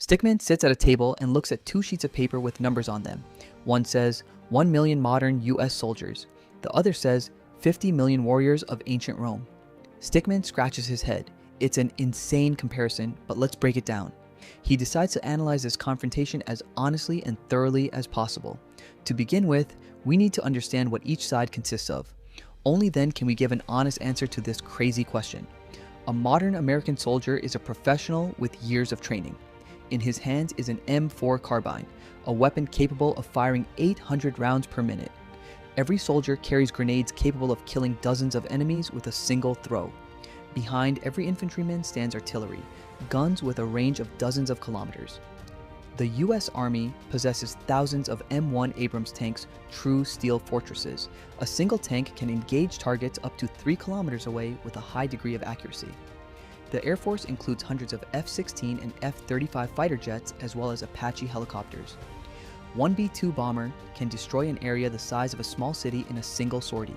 Stickman sits at a table and looks at two sheets of paper with numbers on them. One says 1 million modern US soldiers. The other says 50 million warriors of ancient Rome. Stickman scratches his head. It's an insane comparison, but let's break it down. He decides to analyze this confrontation as honestly and thoroughly as possible. To begin with, we need to understand what each side consists of. Only then can we give an honest answer to this crazy question. A modern American soldier is a professional with years of training. In his hands is an M4 carbine, a weapon capable of firing 800 rounds per minute. Every soldier carries grenades capable of killing dozens of enemies with a single throw. Behind every infantryman stands artillery, guns with a range of dozens of kilometers. The US Army possesses thousands of M1 Abrams tanks, true steel fortresses. A single tank can engage targets up to 3 kilometers away with a high degree of accuracy. The Air Force includes hundreds of F-16 and F-35 fighter jets as well as Apache helicopters. One B-2 bomber can destroy an area the size of a small city in a single sortie.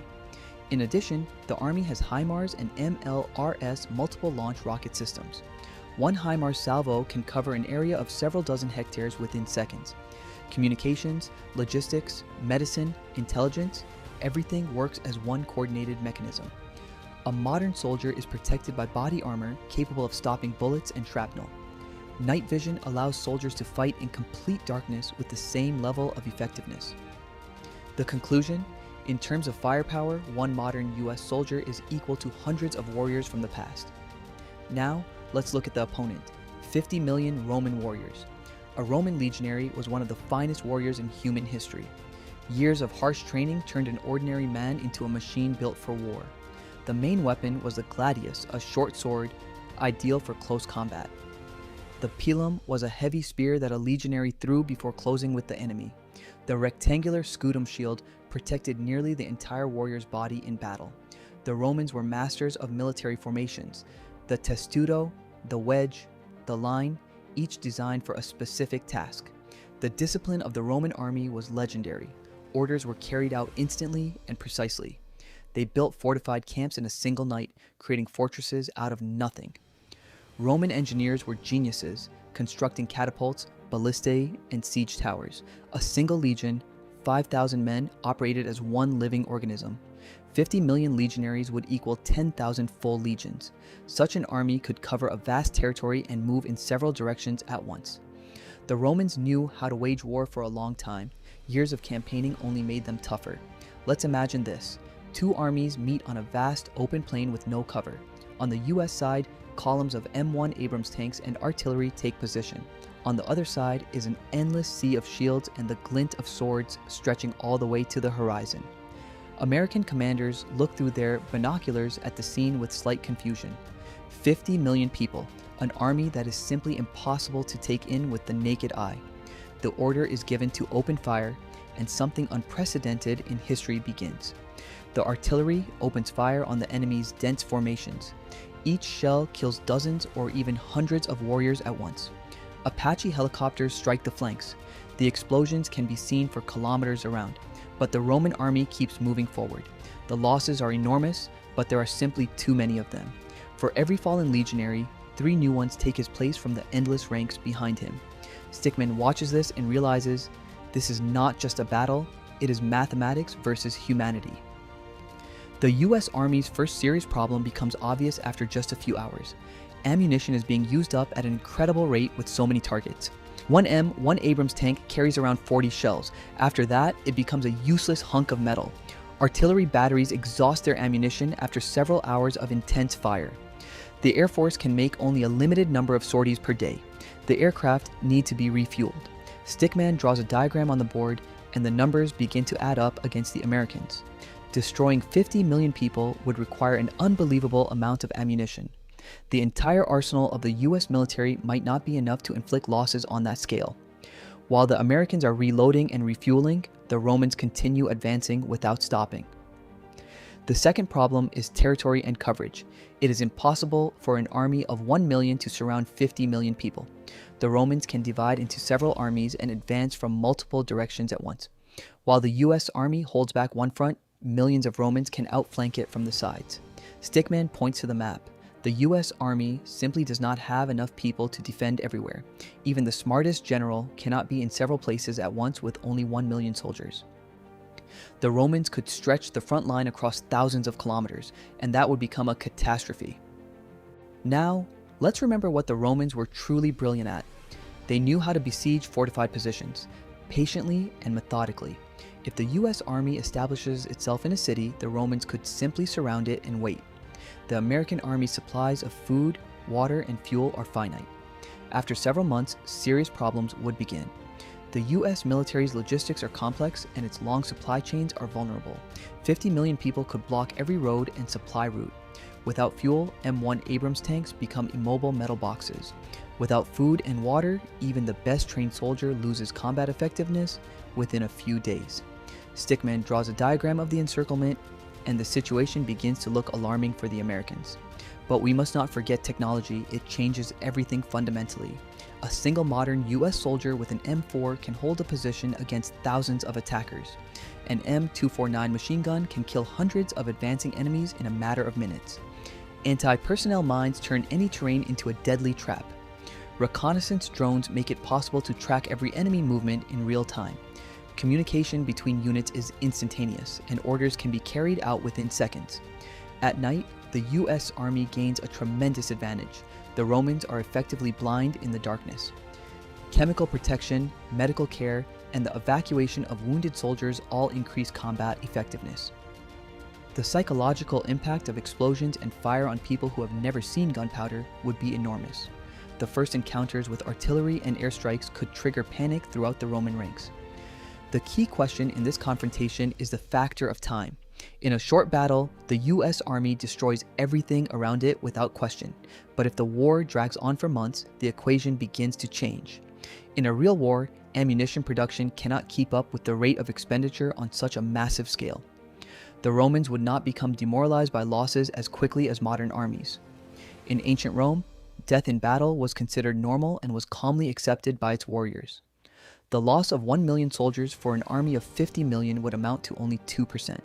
In addition, the Army has HIMARS and MLRS multiple launch rocket systems. One HIMARS salvo can cover an area of several dozen hectares within seconds. Communications, logistics, medicine, intelligence, everything works as one coordinated mechanism. A modern soldier is protected by body armor capable of stopping bullets and shrapnel. Night vision allows soldiers to fight in complete darkness with the same level of effectiveness. The conclusion? In terms of firepower, one modern US soldier is equal to hundreds of warriors from the past. Now, let's look at the opponent, 50 million Roman warriors. A Roman legionary was one of the finest warriors in human history. Years of harsh training turned an ordinary man into a machine built for war. The main weapon was the gladius, a short sword, ideal for close combat. The pilum was a heavy spear that a legionary threw before closing with the enemy. The rectangular scutum shield protected nearly the entire warrior's body in battle. The Romans were masters of military formations. The testudo, the wedge, the line, each designed for a specific task. The discipline of the Roman army was legendary. Orders were carried out instantly and precisely. They built fortified camps in a single night, creating fortresses out of nothing. Roman engineers were geniuses, constructing catapults, ballistae, and siege towers. A single legion, 5,000 men, operated as one living organism. 50 million legionaries would equal 10,000 full legions. Such an army could cover a vast territory and move in several directions at once. The Romans knew how to wage war for a long time. Years of campaigning only made them tougher. Let's imagine this. Two armies meet on a vast open plain with no cover. On the US side, columns of M1 Abrams tanks and artillery take position. On the other side is an endless sea of shields and the glint of swords stretching all the way to the horizon. American commanders look through their binoculars at the scene with slight confusion. 50 million people, an army that is simply impossible to take in with the naked eye. The order is given to open fire, and something unprecedented in history begins. The artillery opens fire on the enemy's dense formations. Each shell kills dozens or even hundreds of warriors at once. Apache helicopters strike the flanks. The explosions can be seen for kilometers around, but the Roman army keeps moving forward. The losses are enormous, but there are simply too many of them. For every fallen legionary, 3 new ones take his place from the endless ranks behind him. Stickman watches this and realizes this is not just a battle, it is mathematics versus humanity. The US Army's first serious problem becomes obvious after just a few hours. Ammunition is being used up at an incredible rate with so many targets. One Abrams tank carries around 40 shells. After that, it becomes a useless hunk of metal. Artillery batteries exhaust their ammunition after several hours of intense fire. The Air Force can make only a limited number of sorties per day. The aircraft need to be refueled. Stickman draws a diagram on the board, and the numbers begin to add up against the Americans. Destroying 50 million people would require an unbelievable amount of ammunition. The entire arsenal of the US military might not be enough to inflict losses on that scale. While the Americans are reloading and refueling, the Romans continue advancing without stopping. The second problem is territory and coverage. It is impossible for an army of 1 million to surround 50 million people. The Romans can divide into several armies and advance from multiple directions at once. While the US Army holds back one front, millions of Romans can outflank it from the sides. Stickman points to the map. The US Army simply does not have enough people to defend everywhere. Even the smartest general cannot be in several places at once with only 1 million soldiers. The Romans could stretch the front line across thousands of kilometers, and that would become a catastrophe. Now, let's remember what the Romans were truly brilliant at. They knew how to besiege fortified positions, patiently and methodically. If the US Army establishes itself in a city, the Romans could simply surround it and wait. The American Army's supplies of food, water, and fuel are finite. After several months, serious problems would begin. The US military's logistics are complex and its long supply chains are vulnerable. 50 million people could block every road and supply route. Without fuel, M1 Abrams tanks become immobile metal boxes. Without food and water, even the best trained soldier loses combat effectiveness within a few days. Stickman draws a diagram of the encirclement, and the situation begins to look alarming for the Americans. But we must not forget technology. It changes everything fundamentally. A single modern US soldier with an M4 can hold a position against thousands of attackers. An M249 machine gun can kill hundreds of advancing enemies in a matter of minutes. Anti-personnel mines turn any terrain into a deadly trap. Reconnaissance drones make it possible to track every enemy movement in real time. Communication between units is instantaneous, and orders can be carried out within seconds. At night, the US Army gains a tremendous advantage. The Romans are effectively blind in the darkness. Chemical protection, medical care, and the evacuation of wounded soldiers all increase combat effectiveness. The psychological impact of explosions and fire on people who have never seen gunpowder would be enormous. The first encounters with artillery and airstrikes could trigger panic throughout the Roman ranks. The key question in this confrontation is the factor of time. In a short battle, the US Army destroys everything around it without question. But if the war drags on for months, the equation begins to change. In a real war, ammunition production cannot keep up with the rate of expenditure on such a massive scale. The Romans would not become demoralized by losses as quickly as modern armies. In ancient Rome, death in battle was considered normal and was calmly accepted by its warriors. The loss of 1 million soldiers for an army of 50 million would amount to only 2%.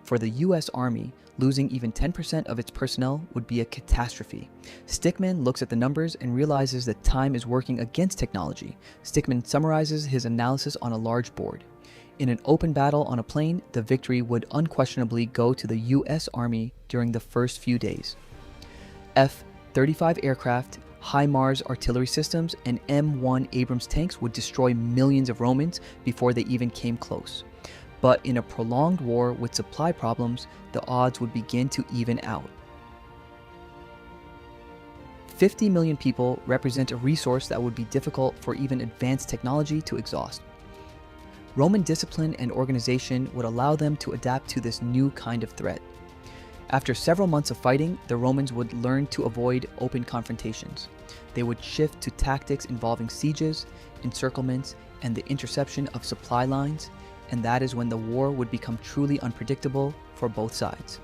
For the US Army, losing even 10% of its personnel would be a catastrophe. Stickman looks at the numbers and realizes that time is working against technology. Stickman summarizes his analysis on a large board. In an open battle on a plain, the victory would unquestionably go to the US Army during the first few days. F-35 aircraft, HIMARS artillery systems, and M1 Abrams tanks would destroy millions of Romans before they even came close. But in a prolonged war with supply problems, the odds would begin to even out. 50 million people represent a resource that would be difficult for even advanced technology to exhaust. Roman discipline and organization would allow them to adapt to this new kind of threat. After several months of fighting, the Romans would learn to avoid open confrontations. They would shift to tactics involving sieges, encirclements, and the interception of supply lines, and that is when the war would become truly unpredictable for both sides.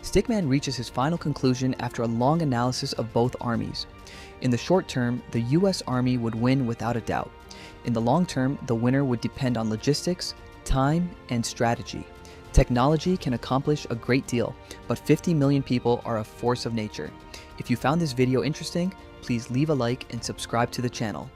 Stickman reaches his final conclusion after a long analysis of both armies. In the short term, the US Army would win without a doubt. In the long term, the winner would depend on logistics, time, and strategy. Technology can accomplish a great deal, but 50 million people are a force of nature. If you found this video interesting, please leave a like and subscribe to the channel.